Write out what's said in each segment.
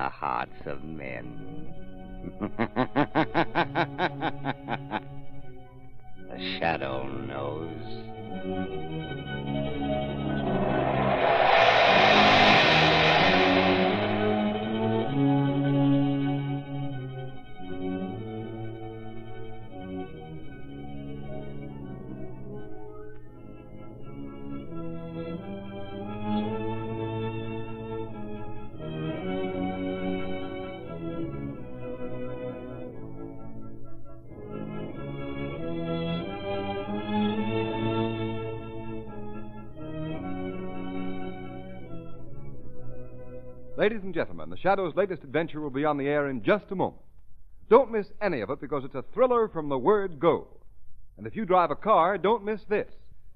the hearts of men. The shadow knows. Ladies and gentlemen, The Shadow's latest adventure will be on the air in just a moment. Don't miss any of it because it's a thriller from the word go. And if you drive a car, don't miss this.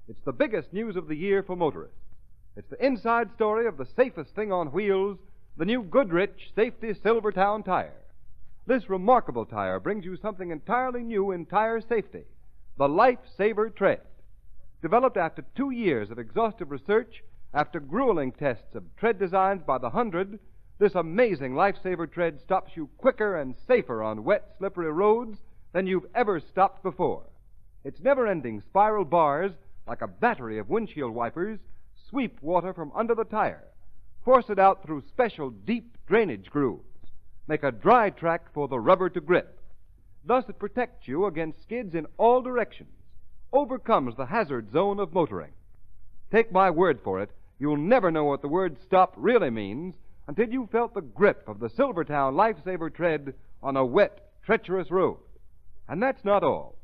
It's the biggest news of the year for motorists. It's the inside story of the safest thing on wheels, the new Goodrich Safety Silvertown tire. This remarkable tire brings you something entirely new in tire safety, the Life Saver Tread. Developed after 2 years of exhaustive research, after grueling tests of tread designs by the hundred, this amazing lifesaver tread stops you quicker and safer on wet, slippery roads than you've ever stopped before. Its never-ending spiral bars, like a battery of windshield wipers, sweep water from under the tire, force it out through special deep drainage grooves, make a dry track for the rubber to grip. Thus it protects you against skids in all directions, overcomes the hazard zone of motoring. Take my word for it, you'll never know what the word stop really means until you've felt the grip of the Silvertown Lifesaver tread on a wet, treacherous road. And that's not all.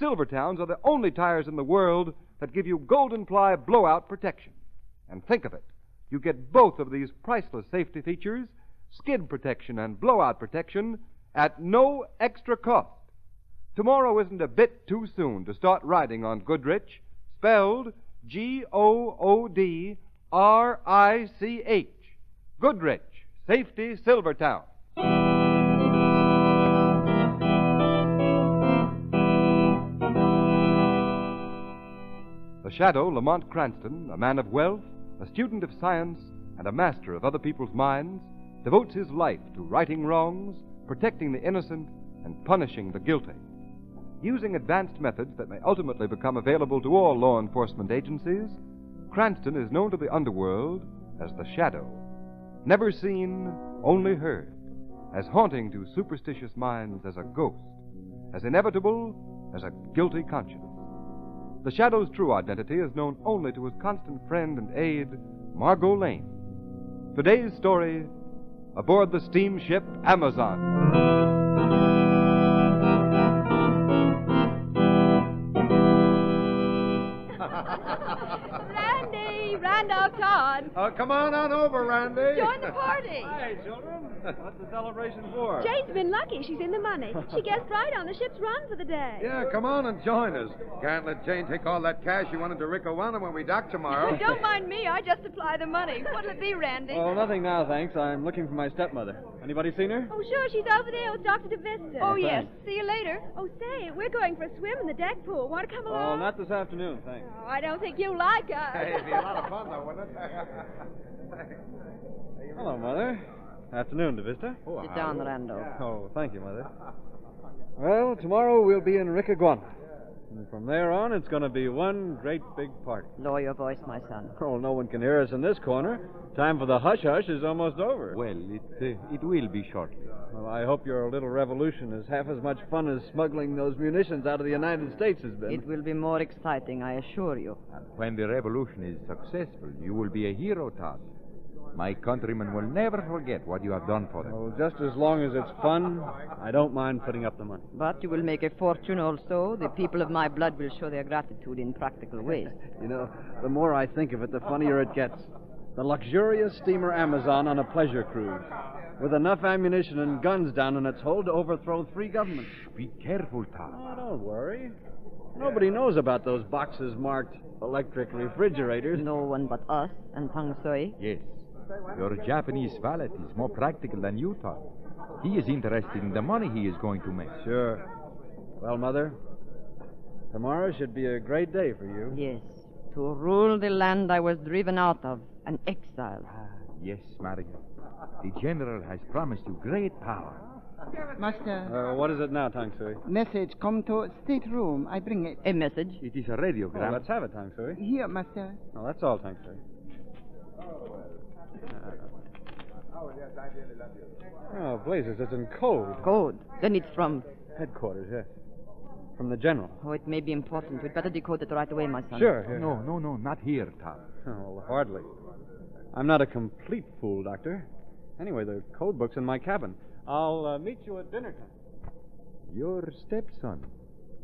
Silvertowns are the only tires in the world that give you golden ply blowout protection. And think of it, you get both of these priceless safety features, skid protection and blowout protection, at no extra cost. Tomorrow isn't a bit too soon to start riding on Goodrich, spelled Goodrich. Goodrich Safety Silvertown. The Shadow, Lamont Cranston, a man of wealth, a student of science, and a master of other people's minds, devotes his life to righting wrongs, protecting the innocent, and punishing the guilty. Using advanced methods that may ultimately become available to all law enforcement agencies, Cranston is known to the underworld as the Shadow. Never seen, only heard, as haunting to superstitious minds as a ghost, as inevitable as a guilty conscience. The Shadow's true identity is known only to his constant friend and aide, Margot Lane. Today's story, aboard the steamship Amazon. Randolph Todd. Come on over, Randy. Join the party. Hi, children. What's the celebration for? Jane's been lucky. She's in the money. She guessed right on the ship's run for the day. Yeah, come on and join us. Can't let Jane take all that cash you wanted to Ricowana when we dock tomorrow. Don't mind me. I just supply the money. What'll it be, Randy? Oh, nothing now, thanks. I'm looking for my stepmother. Anybody seen her? Oh, sure. She's over there with Dr. DeVista. Oh, yes. See you later. Oh, say, we're going for a swim in the deck pool. Want to come Oh, along? not this afternoon, thanks. Oh, I don't think you like us. Hey, it'd be a lot of fun, though, wouldn't it? Hello, Mother. Afternoon, DeVista. Oh, Sit down, Randall. Oh, thank you, Mother. Well, tomorrow we'll be in Ricowana. And from there on, it's going to be one great big party. Lower your voice, my son. Oh, no one can hear us in this corner. Time for the hush-hush is almost over. Well, it will be shortly. Well, I hope your little revolution is half as much fun as smuggling those munitions out of the United States has been. It will be more exciting, I assure you. And when the revolution is successful, you will be a hero, Todd. My countrymen will never forget what you have done for them. Well, just as long as it's fun, I don't mind putting up the money. But you will make a fortune also. The people of my blood will show their gratitude in practical ways. You know, the more I think of it, the funnier it gets. The luxurious steamer Amazon on a pleasure cruise, with enough ammunition and guns down in its hold to overthrow 3 governments. Be careful, Todd. Oh, don't worry. Nobody knows about those boxes marked electric refrigerators. No one but us and Tang Sui. Yes. Your Japanese valet is more practical than you, Todd. He is interested in the money he is going to make. Sure. Well, Mother, tomorrow should be a great day for you. Yes, to rule the land I was driven out of, an exile. Yes, Mario. The General has promised you great power. Master, What is it now, Tang Sui? message come to stateroom. I bring it. A message? It is a radiogram. Oh, let's have it, Tang Sui. Here, master. Oh, that's all, Tang Sui. Oh, blazes, it's in code. Code. Then it's from... Headquarters, yes. From the General. Oh, it may be important. We'd better decode it right away, my son. Sure. Yeah. No, not here, Todd. Oh, well, hardly. I'm not a complete fool, Doctor. Anyway, the code book's in my cabin. I'll meet you at dinner time. Your stepson.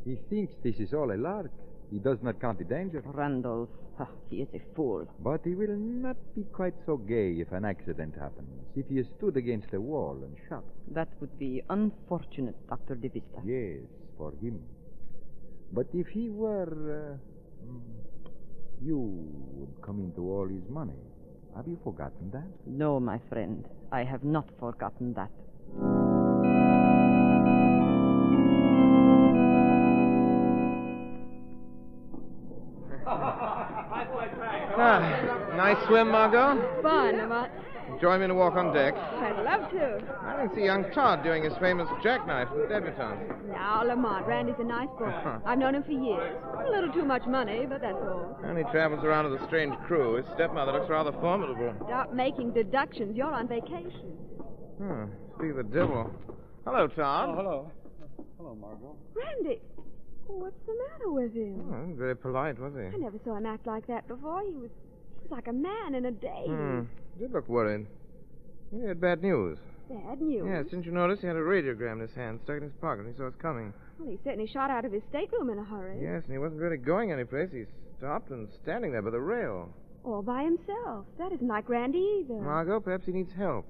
He thinks this is all a lark. He does not count the danger. Randolph. He is a fool. But he will not be quite so gay if an accident happens. If he is stood against a wall and shot. That would be unfortunate, Dr. De Vista. Yes, for him. But if he were... you would come into all his money. Have you forgotten that? No, my friend. I have not forgotten that. Nice swim, Margot? Fun, what? Join me to walk on deck. I'd love to. I didn't see young Todd doing his famous jackknife in the debutante. Now, Lamont, Randy's a nice boy. I've known him for years. A little too much money, but that's all. And he travels around with a strange crew. His stepmother looks rather formidable. Stop making deductions. You're on vacation. Speak of the devil. Hello, Todd. Oh, hello. Hello, Margot. Randy! Oh, what's the matter with him? Oh, very polite, was I he? never saw him act like that before. He was like a man in a daze. Did look worried. He had bad news. Bad news. Yes, didn't you notice he had a radiogram in his hand, stuck in his pocket, and he saw us coming? Well, he certainly shot out of his stateroom in a hurry. Yes, and he wasn't really going anyplace. He stopped and standing there by the rail. All by himself. That isn't like Randy either. Margot, perhaps he needs help.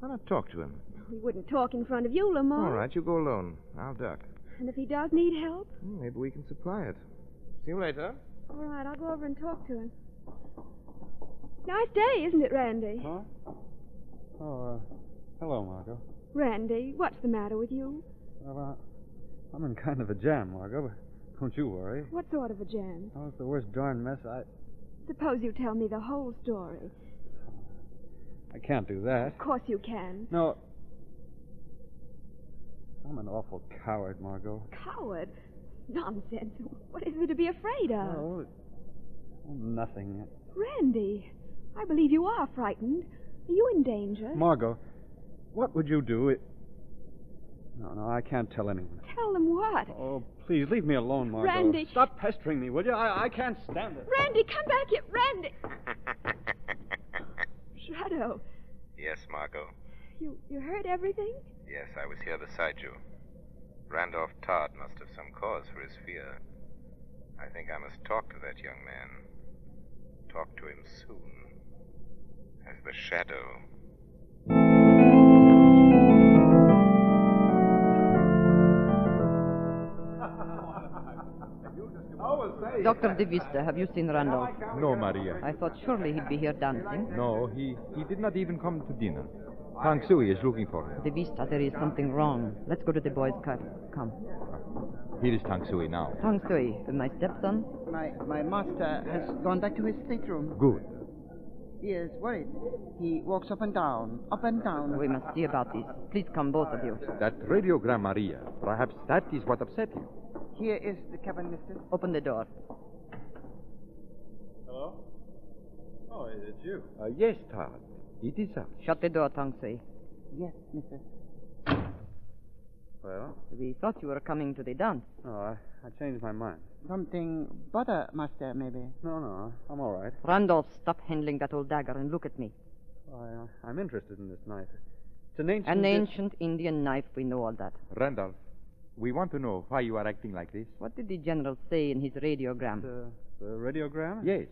Why not talk to him? He wouldn't talk in front of you, Lamont. All right, you go alone. I'll duck. And if he does need help? Maybe we can supply it. See you later. All right, I'll go over and talk to him. Nice day, isn't it, Randy? Huh? Oh, hello, Margot. Randy, what's the matter with you? Well, I'm in kind of a jam, Margot, but don't you worry. What sort of a jam? Oh, it's the worst darn mess Suppose you tell me the whole story. I can't do that. Of course you can. No. I'm an awful coward, Margot. Coward? Nonsense. What is there to be afraid of? Oh, nothing. Randy, I believe you are frightened. Are you in danger? Margot, what would you do if... No, I can't tell anyone. Tell them what? Oh, please, leave me alone, Margot. Randy. Stop pestering me, will you? I can't stand it. Randy, come back here. Randy! Shadow, Yes, Margot. you heard everything? Yes, I was here beside you. Randolph Todd must have some cause for his fear. I think I must talk to that young man. Talk to him soon. As the shadow. Dr. De Vista, have you seen Randolph? No, Maria. I thought surely he'd be here dancing. No, he did not even come to dinner. Tang Sui is looking for him. De Vista, there is something wrong. Let's go to the boys' cabin. Come. Here is Tang Sui now. Tang Sui, my stepson. My master has gone back to his stateroom. Good. He is worried. He walks up and down, up and down. We must see about this. Please come, both of you. That radiogram, Maria. Perhaps that is what upset you. Here is the cabin, mister. Open the door. Hello? Oh, it's you. Yes, Todd. It is us. Shut the door, Tang Sui. Yes, mister. Well? We thought you were coming to the dance. Oh, I changed my mind. Something butter, master, maybe. No, I'm all right. Randolph, stop handling that old dagger and look at me. I'm interested in this knife. It's an ancient... An ancient Indian knife, we know all that. Randolph, we want to know why you are acting like this. What did the general say in his radiogram? The radiogram? Yes.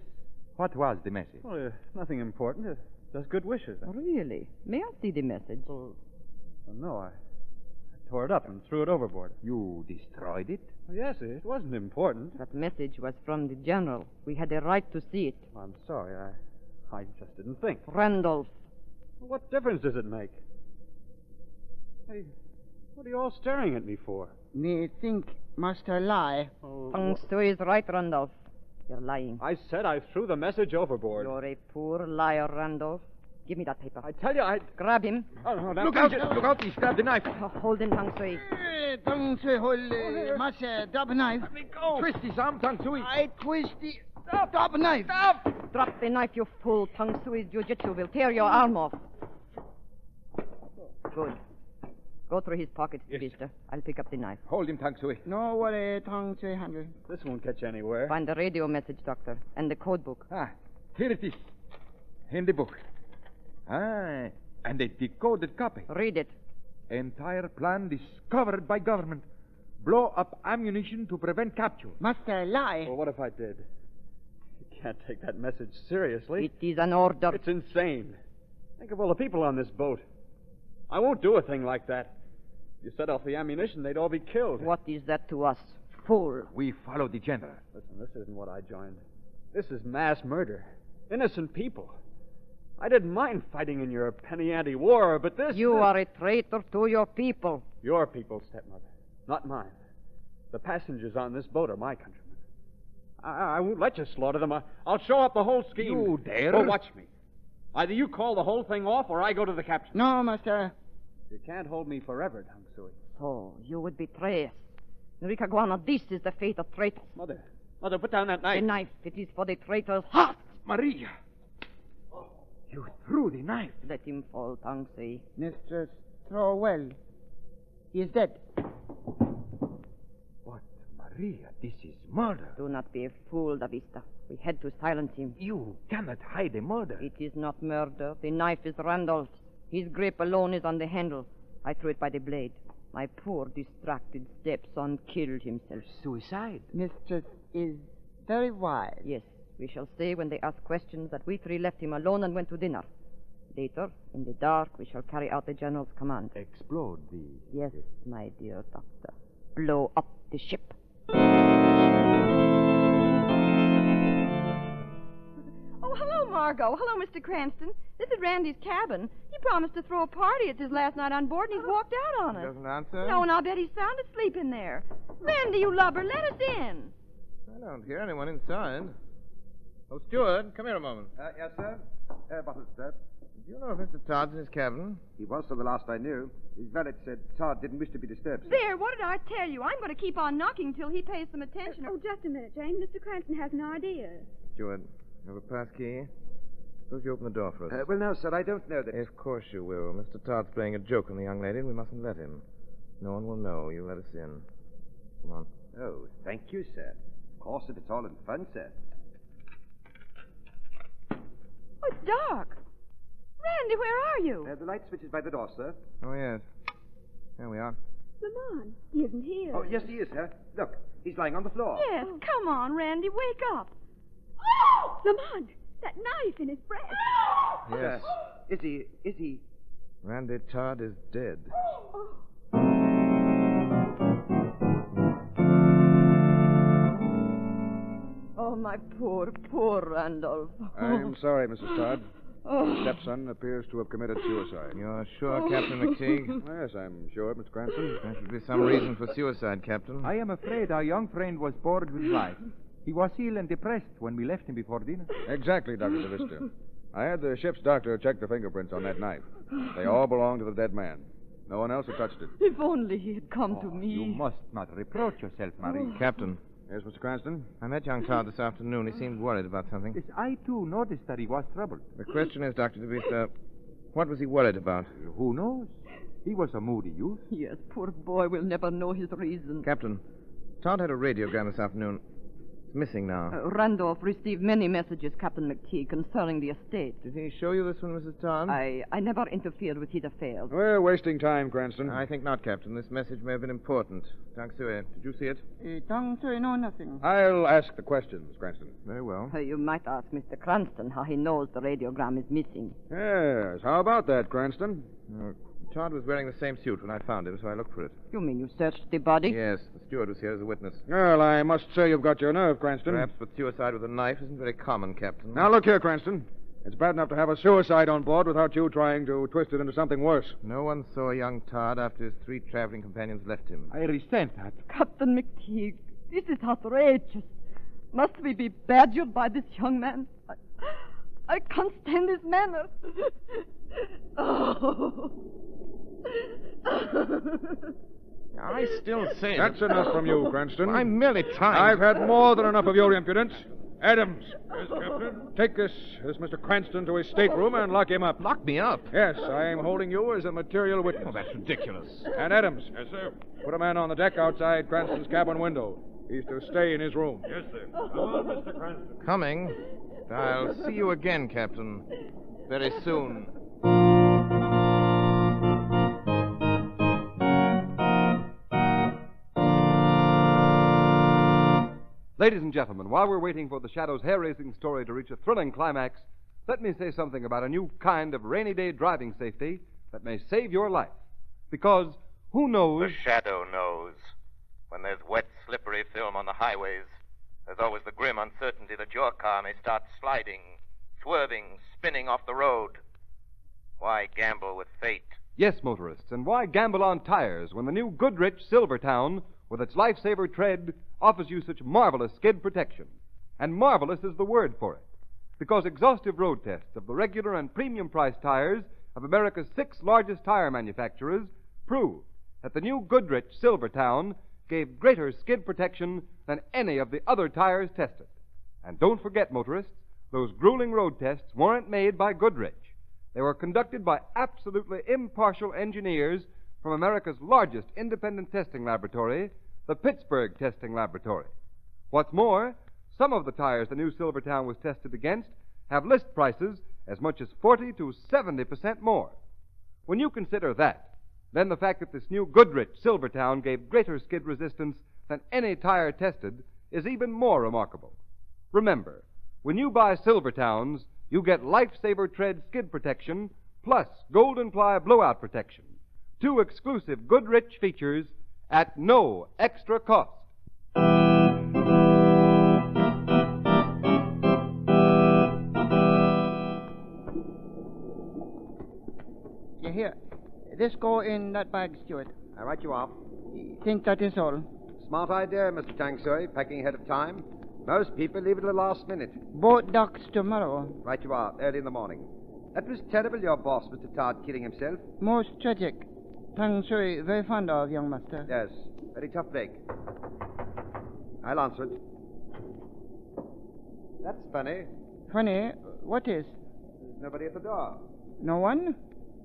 What was the message? Well, nothing important. Just good wishes. Really? May I see the message? Well, no, I tore it up and threw it overboard. You destroyed it? Well, yes, it wasn't important. That message was from the general. We had a right to see it. I'm sorry. I just didn't think. Randolph. What difference does it make? Hey, what are you all staring at me for? Me think master lie. Tang Sui is right, Randolph. You're lying. I said I threw the message overboard. You're a poor liar, Randolph. Give me that paper. I tell you, Grab him. Oh, no, Look out! Look out! He's grabbed the knife. Hold him, Tang Sui. Tang Sui, hold, Master, drop a knife. Let me go. Twist his arm, Tang Sui. I twist the... Drop a knife. Stop! Drop the knife, you fool. Tang Sui's jiu-jitsu will tear your arm off. Good. Go through his pockets, Vista. I'll pick up the knife. Hold him, Tang Sui. No worry, Tang Sui handle. This won't catch anywhere. Find the radio message, Doctor, and the code book. Ah, here it is. In the book. Ah, and a decoded copy. Read it. Entire plan discovered by government. Blow up ammunition to prevent capture. Master, lie. Well, what if I did? You can't take that message seriously. It is an order. It's insane. Think of all the people on this boat. I won't do a thing like that. If you set off the ammunition, they'd all be killed. What is that to us? Fool. We follow the general. Listen, this isn't what I joined. This is mass murder. Innocent people. I didn't mind fighting in your penny ante war, but this... You are a traitor to your people. Your people, stepmother. Not mine. The passengers on this boat are my countrymen. I won't let you slaughter them. I'll show up the whole scheme. You dare? Well, watch me. Either you call the whole thing off, or I go to the captain. No, Master. You can't hold me forever, Tang Sui. So, you would betray us. Enrique Guana, this is the fate of traitors. Mother, put down that knife. The knife, it is for the traitor's heart. Maria! You threw the knife. Let him fall, Tang Sui. Mistress, throw well. He is dead. But, Maria, this is murder. Do not be a fool, Davista. We had to silence him. You cannot hide a murder. It is not murder. The knife is Randolph's. His grip alone is on the handle. I threw it by the blade. My poor, distracted stepson killed himself. Suicide. Mistress is very wise. Yes, we shall say when they ask questions that we three left him alone and went to dinner. Later, in the dark, we shall carry out the general's command. Explode the... Yes, my dear doctor. Blow up the ship. Oh, hello, Margot. Hello, Mr. Cranston. This is Randy's cabin. He promised to throw a party. It's his last night on board, and he's walked out on us. Doesn't answer? No, and I'll bet he's sound asleep in there. Randy, you lubber, let us in. I don't hear anyone inside. Oh, steward, come here a moment. Yes, sir? Bottlestead. Do you know if Mr. Todd's in his cabin? He was till the last I knew. His valet said Todd didn't wish to be disturbed. There, what did I tell you? I'm going to keep on knocking till he pays some attention. Oh, just a minute, Jane. Mr. Cranston has an idea. Steward, you have a pass key? Suppose you open the door for us. Well, no, sir, I don't know that... Of course you will. Mr. Todd's playing a joke on the young lady, and we mustn't let him. No one will know. You let us in. Come on. Oh, thank you, sir. Of course, if it's all in fun, sir. Oh, it's dark. Randy, where are you? The light switch is by the door, sir. Oh, yes. There we are. Lamont, he isn't here. Oh, yes, he is, sir. Look, he's lying on the floor. Yes, come on, Randy, wake up. Lamont, that knife in his breast. Yes. Is he... Randy Todd is dead. Oh, my poor, poor Randolph. I'm sorry, Mrs. Todd. Oh. Your stepson appears to have committed suicide. You're sure, Captain McTeague? Yes, I'm sure, Mr. Cranston. There should be some reason for suicide, Captain. I am afraid our young friend was bored with life. He was ill and depressed when we left him before dinner. Exactly, Dr. DeVista. I had the ship's doctor check the fingerprints on that knife. They all belong to the dead man. No one else had touched it. If only he had come to me. You must not reproach yourself, Marie. Captain, Yes, Mr. Cranston? I met young Todd this afternoon. He seemed worried about something. Yes, I, too, noticed that he was troubled. The question is, Dr. DeVista, what was he worried about? Who knows? He was a moody youth. Yes, poor boy will never know his reason. Captain, Todd had a radiogram this afternoon. It's missing now. Randolph received many messages, Captain McTeague, concerning the estate. Did he show you this one, Mrs. Todd? I never interfered with his affairs. We're wasting time, Cranston. I think not, Captain. This message may have been important. Tang Sui, did you see it? Tang Sui, no, nothing. I'll ask the questions, Cranston. Very well. You might ask Mr. Cranston how he knows the radiogram is missing. Yes, how about that, Cranston? Todd was wearing the same suit when I found him, so I looked for it. You mean you searched the body? Yes, the steward was here as a witness. Well, I must say you've got your nerve, Cranston. Perhaps, but suicide with a knife isn't very common, Captain. Now, look here, Cranston. It's bad enough to have a suicide on board without you trying to twist it into something worse. No one saw young Todd after his 3 traveling companions left him. I resent that. Captain McTeague, this is outrageous. Must we be badgered by this young man? I can't stand his manner. Oh. I still say... That's enough from you, Cranston. I'm merely trying... I've had more than enough of your impudence. Adams. Yes, Captain. Take this Mr. Cranston to his stateroom and lock him up. Lock me up? Yes, I am holding you as a material witness. Oh, that's ridiculous. And Adams. Yes, sir. Put a man on the deck outside Cranston's cabin window. He's to stay in his room. Yes, sir. Come on, Mr. Cranston. Coming. I'll see you again, Captain. Very soon. Ladies and gentlemen, while we're waiting for the Shadow's hair-raising story to reach a thrilling climax, let me say something about a new kind of rainy day driving safety that may save your life. Because who knows... The Shadow knows. When there's wet, slippery film on the highways, there's always the grim uncertainty that your car may start sliding, swerving, spinning off the road. Why gamble with fate? Yes, motorists, and why gamble on tires when the new Goodrich Silvertown, with its lifesaver tread, offers you such marvelous skid protection? And marvelous is the word for it, because exhaustive road tests of the regular and premium price tires of America's 6 largest tire manufacturers prove that the new Goodrich Silvertown gave greater skid protection than any of the other tires tested. And don't forget, motorists, those grueling road tests weren't made by Goodrich. They were conducted by absolutely impartial engineers from America's largest independent testing laboratory, the Pittsburgh Testing Laboratory. What's more, some of the tires the new Silvertown was tested against have list prices as much as 40 to 70% more. When you consider that, then the fact that this new Goodrich Silvertown gave greater skid resistance than any tire tested is even more remarkable. Remember, when you buy Silvertowns, you get Lifesaver Tread skid protection plus Golden Ply blowout protection, 2 exclusive Goodrich features at no extra cost. Yeah, here. This go in that bag, Stuart. All right, you are. Think that is all. Smart idea, Mr. Tangsui, packing ahead of time. Most people leave it to the last minute. Boat docks tomorrow. Right you are, early in the morning. That was terrible, your boss, Mr. Todd, killing himself. Most tragic. Tang Sui very fond of, young master. Yes, very tough break. I'll answer it. That's funny. Funny? What is? There's nobody at the door. No one?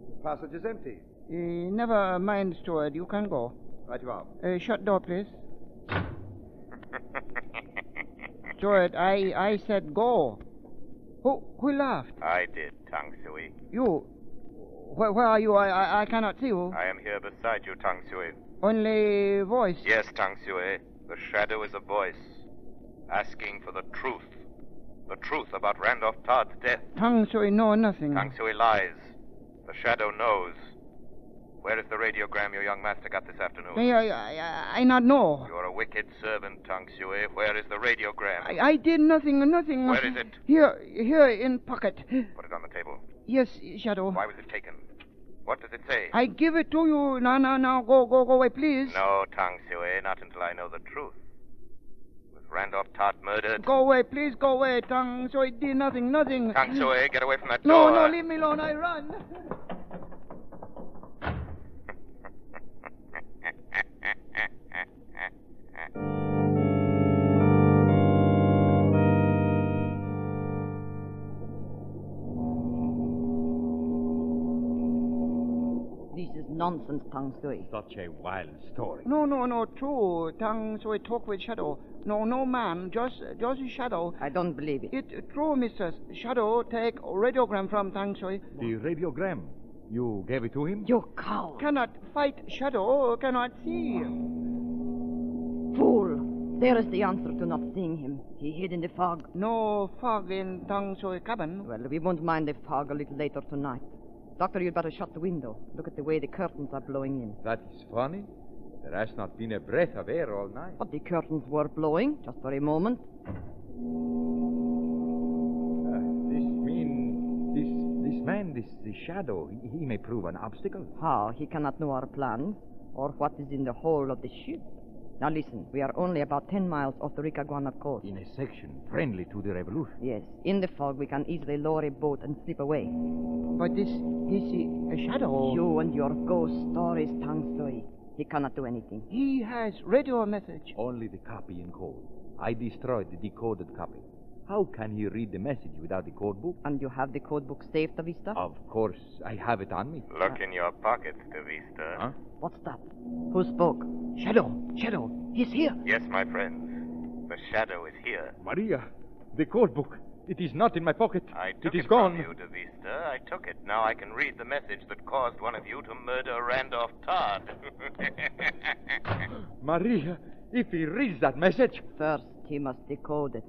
The passage is empty. Never mind, steward. You can go. Right you are. Shut door, please. Steward, I said go. Who laughed? I did, Tang Sui. You? Where are you? I cannot see you. I am here beside you, Tang Sui. Only voice? Yes, Tang Sui. The Shadow is a voice, asking for the truth. The truth about Randolph Todd's death. Tang Sui know nothing. Tang Sui lies. The Shadow knows. Where is the radiogram your young master got this afternoon? I not know. You're a wicked servant, Tang Sui. Where is the radiogram? I did nothing. Where is it? Here in pocket. Put it on the table. Yes, Shadow. Why was it taken? What does it say? I give it to you. Now, go away, please. No, Tang Sui, not until I know the truth. Was Randolph Todd murdered? Go away, please, go away. Tang Sui did nothing. Tang Sui, get away from that door. No, leave me alone. I run. This is nonsense, Tang Sui. Such a wild story. No, true. Tang Sui talk with Shadow. No man, just Shadow. I don't believe it. It true, mistress. Shadow take radiogram from Tang Sui. The radiogram? You gave it to him? You coward. Cannot fight Shadow, cannot see. Fool. There is the answer to not seeing him. He hid in the fog. No fog in Tang Sui cabin. Well, we won't mind the fog a little later tonight. Doctor, you'd better shut the window. Look at the way the curtains are blowing in. That is funny. There has not been a breath of air all night. But the curtains were blowing, just for a moment. This Shadow, he may prove an obstacle. How? He cannot know our plans, or what is in the hold of the ship. Now listen, we are only about 10 miles off the Ricaguana coast. In a section friendly to the revolution. Yes, in the fog we can easily lower a boat and slip away. But this a shadow. You and your ghost stories, Tang Sui. He cannot do anything. He has radio message. Only the copy in code. I destroyed the decoded copy. How can he read the message without the code book? And you have the code book saved, De Vista? Of course, I have it on me. Look in your pocket, De Vista. Huh? What's that? Who spoke? Shadow. He's here. Yes, my friends. The shadow is here. Maria, the code book. It is not in my pocket. I took it is from gone. you, De Vista. I took it. Now I can read the message that caused one of you to murder Randolph Todd. Maria, if he reads that message... First, he must decode it.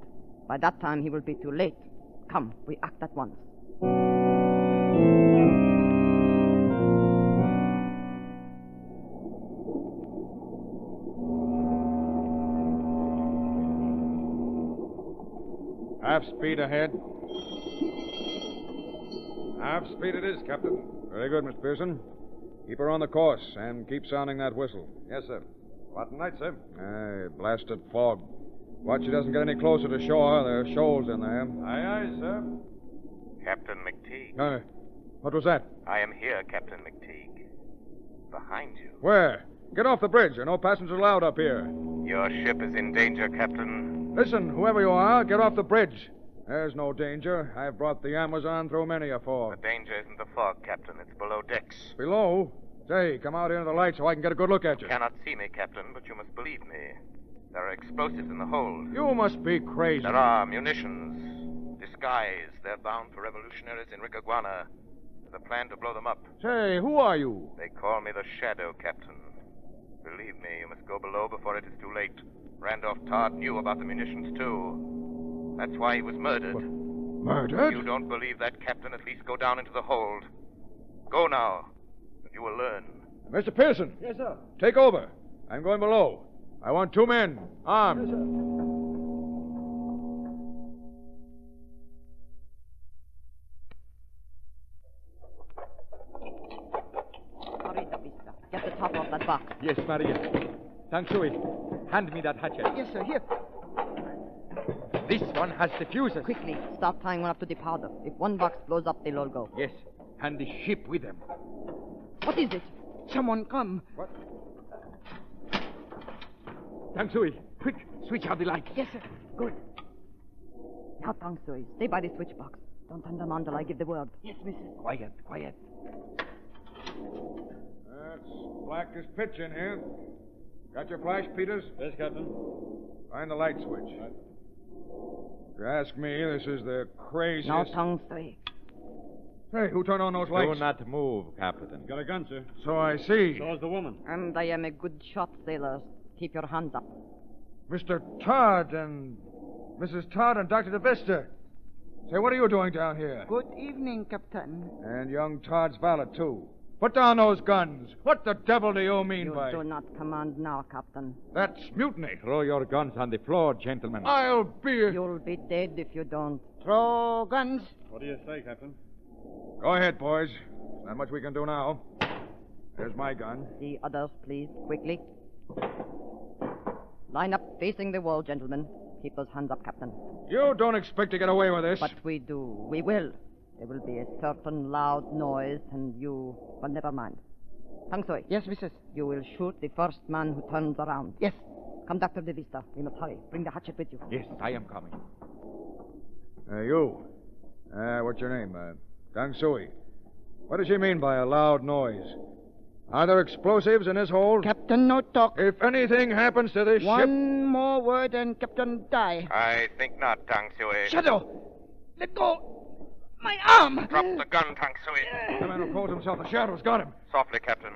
By that time, he will be too late. Come, we act at once. Half speed ahead. Half speed it is, Captain. Very good, Mr. Pearson. Keep her on the course and keep sounding that whistle. Yes, sir. What night, sir? Blasted fog. Watch she doesn't get any closer to shore. There are shoals in there. Aye, aye, sir. Captain McTeague. What was that? I am here, Captain McTeague. Behind you. Where? Get off the bridge. There are no passengers allowed up here. Your ship is in danger, Captain. Listen, whoever you are, get off the bridge. There's no danger. I've brought the Amazon through many a fog. The danger isn't the fog, Captain. It's below decks. Below? Say, come out into the light so I can get a good look at you. You cannot see me, Captain, but you must believe me. There are explosives in the hold. You must be crazy. There are munitions. Disguised. They're bound for revolutionaries in Ricaguana. There's a plan to blow them up. Say, who are you? They call me the Shadow, Captain. Believe me, you must go below before it is too late. Randolph Todd knew about the munitions, too. That's why he was murdered. What? Murdered? If you don't believe that, Captain, at least go down into the hold. Go now, and you will learn. Mr. Pearson. Yes, sir. Take over. I'm going below. I want 2 men, armed. Yes, sir. Hurry, De Vista. Get the top off that box. Yes, Maria. Tang Sui, hand me that hatchet. Yes, sir. Here. This one has the fuses. Quickly, start tying one up to the powder. If one box blows up, they'll all go. Yes, and the ship with them. What is it? Someone come. What? Tang Sui, quick, switch out the light. Yes, sir. Good. Now, Tang Sui, stay by the switch box. Don't turn them on till I give the word. Yes, missus. Quiet, quiet. It's black as pitch in here. Got your flash, Peters? Yes, Captain. Find the light switch. If you ask me, this is the craziest... Now, Tang Sui. Hey, who turned on those lights? Do not move, Captain. Got a gun, sir. So I see. So is the woman. And I am a good shot, sailors. Keep your hands up. Mr. Todd and Mrs. Todd and Dr. DeVista. Say, what are you doing down here? Good evening, Captain. And young Todd's valet, too. Put down those guns. What the devil do you mean You by... do not command now, Captain. That's mutiny. Throw your guns on the floor, gentlemen. I'll be... You'll be dead if you don't. Throw guns. What do you say, Captain? Go ahead, boys. Not much we can do now. There's my gun. The others, please, quickly. Line up facing the wall, gentlemen. Keep those hands up, Captain. You don't expect to get away with this. But we do. We will. There will be a certain loud noise, and you... Well, never mind. Tang Sui. Yes, missus. You will shoot the first man who turns around. Yes. Come, Dr. DeVista. We must hurry. Bring the hatchet with you. Yes, I am coming. You. What's your name? Tang Sui. What does she mean by a loud noise? Are there explosives in this hold? Captain, no talk. If anything happens to this ship... One more word and Captain die. I think not, Tang Sui. Shadow! Let go! My arm! Drop the gun, Tang Sui. The man who calls himself the Shadow's got him. Softly, Captain.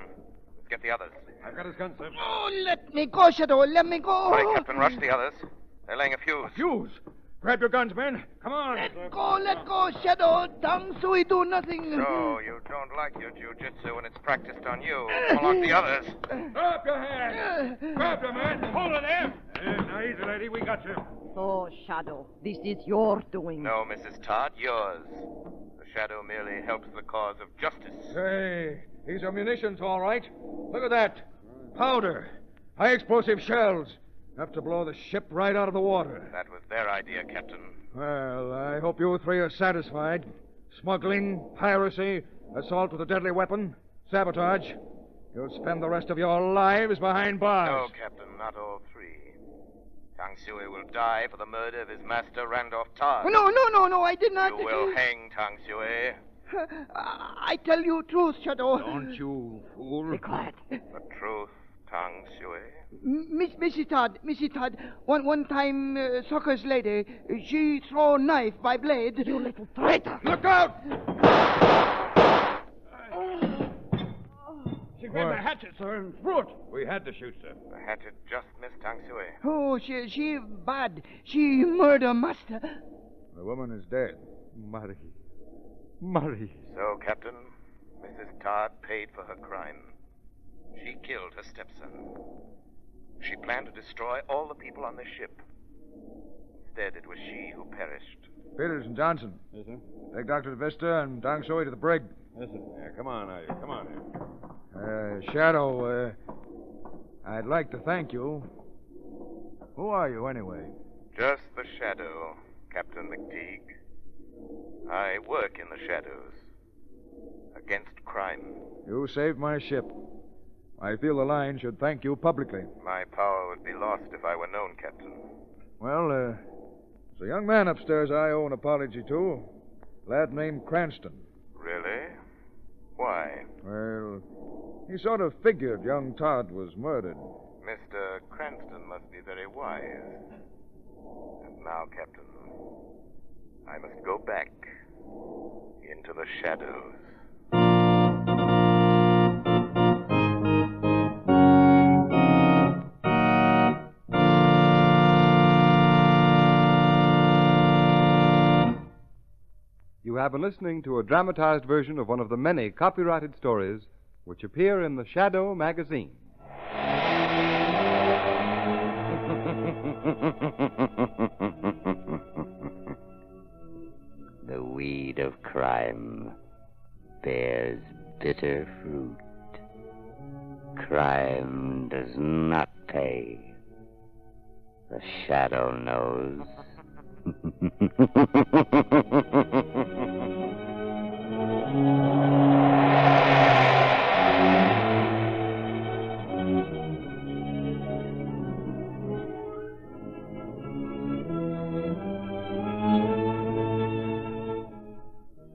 Let's get the others. I've got his gun, sir. Oh, let me go, Shadow. Let me go. Hurry, Captain. Rush the others. They're laying a fuse. Fuse? Grab your guns, men. Come on. Let go, Shadow. Tang Sui do nothing. So, you don't like your jiu-jitsu when it's practiced on you. Come along the others. Drop your hands. Grab them, man. Hold it there. Now, easy, lady. We got you. Oh, Shadow, this is your doing. No, Mrs. Todd, yours. The Shadow merely helps the cause of justice. Say, these are munitions, all right. Look at that. Powder. High explosive shells. Have to blow the ship right out of the water. That was their idea, Captain. Well, I hope you three are satisfied. Smuggling, piracy, assault with a deadly weapon, sabotage. You'll spend the rest of your lives behind bars. No, Captain, not all three. Tang Sui will die for the murder of his master, Randolph Todd. No, I did not. You will hang Tang Sui. I tell you truth, Shadow. Don't you fool. Be quiet. The truth, Tang Sui. Missy Todd, one time, Sucker's lady, she throw knife by blade. You little traitor. Look out! She grabbed the hatchet, sir, and threw it. We had to shoot, sir. The hatchet just missed Tang Sui. Oh, she bad. She murder master. The woman is dead. Murray. So, Captain, Mrs. Todd paid for her crime. She killed her stepson. She planned to destroy all the people on the ship. Instead, it was she who perished. Peters and Johnson. Yes, sir. Take Dr. Vista and Tang Sui to the brig. Yes, sir. Yeah, come on, now. Come on. Shadow, I'd like to thank you. Who are you, anyway? Just the shadow, Captain McTeague. I work in the shadows. Against crime. You saved my ship. I feel the line should thank you publicly. My power would be lost if I were known, Captain. Well, there's a young man upstairs I owe an apology to. A lad named Cranston. Really? Why? Well, he sort of figured young Todd was murdered. Mr. Cranston must be very wise. And now, Captain, I must go back into the shadows. You have been listening to a dramatized version of one of the many copyrighted stories which appear in the Shadow magazine. The weed of crime bears bitter fruit. Crime does not pay. The shadow knows.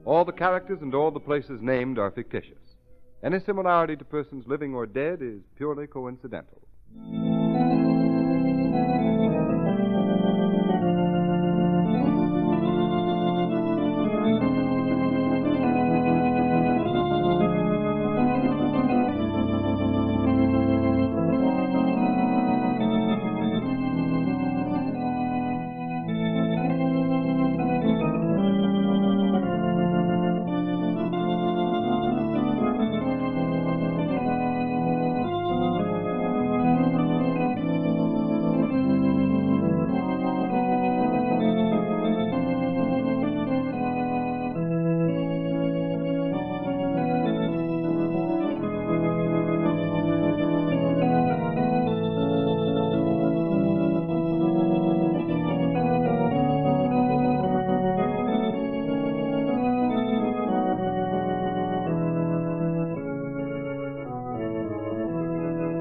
All the characters and all the places named are fictitious. Any similarity to persons living or dead is purely coincidental.